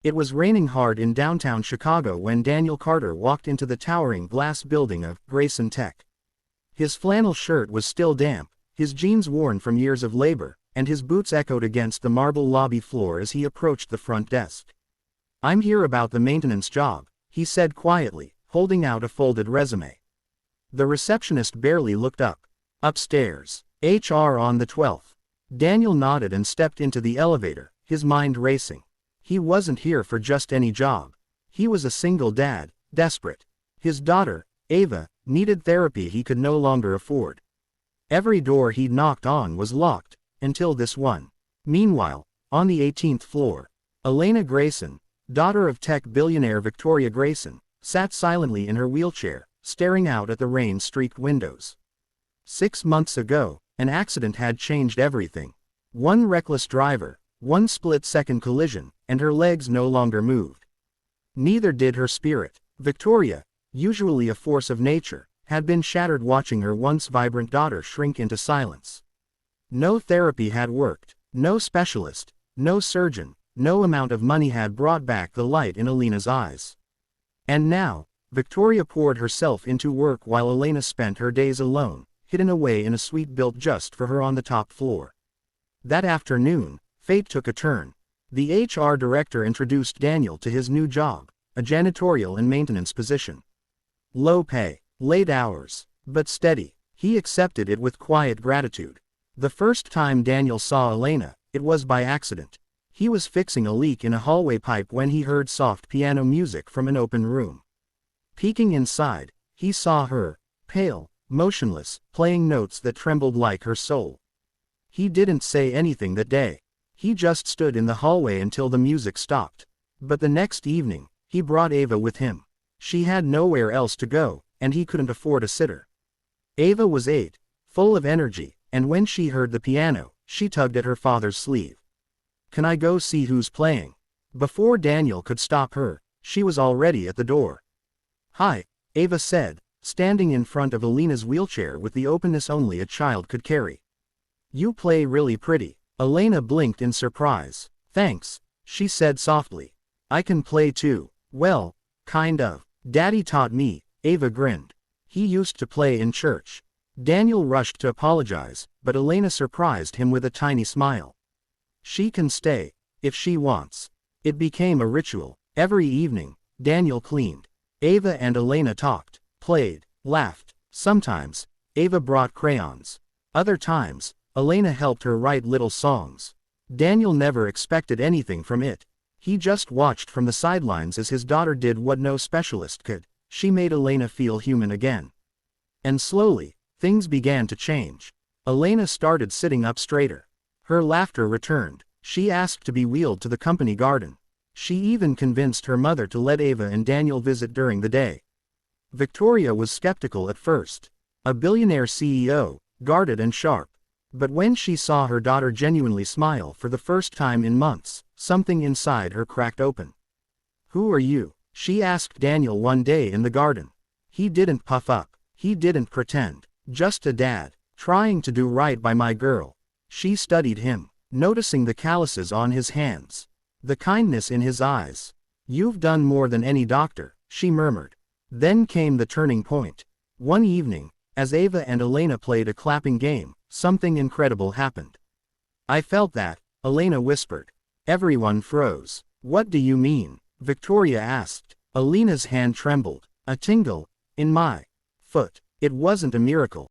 It was raining hard in downtown Chicago when Daniel Carter walked into the towering glass building of Grayson Tech. His flannel shirt was still damp, his jeans worn from years of labor, and his boots echoed against the marble lobby floor as he approached the front desk. "I'm here about the maintenance job," he said quietly, holding out a folded resume. The receptionist barely looked up. "Upstairs. HR on the 12th. Daniel nodded and stepped into the elevator, his mind racing. He wasn't here for just any job. He was a single dad, desperate. His daughter, Ava, needed therapy he could no longer afford. Every door he knocked on was locked, until this one. Meanwhile, on the 18th floor, Elena Grayson, daughter of tech billionaire Victoria Grayson, sat silently in her wheelchair, staring out at the rain-streaked windows. 6 months ago, an accident had changed everything. One reckless driver, one split-second collision, and her legs no longer moved. Neither did her spirit. Victoria, usually a force of nature, had been shattered watching her once vibrant daughter shrink into silence. No therapy had worked, no specialist, no surgeon, no amount of money had brought back the light in Elena's eyes. And now, Victoria poured herself into work while Elena spent her days alone, hidden away in a suite built just for her on the top floor. That afternoon, fate took a turn. The HR director introduced Daniel to his new job, a janitorial and maintenance position. Low pay, late hours, but steady. He accepted it with quiet gratitude. The first time Daniel saw Elena, it was by accident. He was fixing a leak in a hallway pipe when he heard soft piano music from an open room. Peeking inside, he saw her, pale, motionless, playing notes that trembled like her soul. He didn't say anything that day. He just stood in the hallway until the music stopped. But the next evening, he brought Ava with him. She had nowhere else to go, and he couldn't afford a sitter. Ava was 8, full of energy, and when she heard the piano, she tugged at her father's sleeve. "Can I go see who's playing?" Before Daniel could stop her, she was already at the door. "Hi," Ava said, standing in front of Elena's wheelchair with the openness only a child could carry. "You play really pretty." Elena blinked in surprise. "Thanks," she said softly. "I can play too." "Well, kind of. Daddy taught me," Ava grinned. "He used to play in church." Daniel rushed to apologize, but Elena surprised him with a tiny smile. "She can stay, if she wants." It became a ritual. Every evening, Daniel cleaned. Ava and Elena talked, played, laughed. Sometimes, Ava brought crayons. Other times, Elena helped her write little songs. Daniel never expected anything from it. He just watched from the sidelines as his daughter did what no specialist could. She made Elena feel human again. And slowly, things began to change. Elena started sitting up straighter. Her laughter returned. She asked to be wheeled to the company garden. She even convinced her mother to let Ava and Daniel visit during the day. Victoria was skeptical at first. A billionaire CEO, guarded and sharp. But when she saw her daughter genuinely smile for the first time in months, something inside her cracked open. "Who are you?" she asked Daniel one day in the garden. He didn't puff up. He didn't pretend. "Just a dad, trying to do right by my girl." She studied him, noticing the calluses on his hands, the kindness in his eyes. "You've done more than any doctor," she murmured. Then came the turning point. One evening, as Ava and Elena played a clapping game, something incredible happened. "I felt that," Elena whispered. Everyone froze. "What do you mean?" Victoria asked. Elena's hand trembled. "A tingle in my foot." It wasn't a miracle,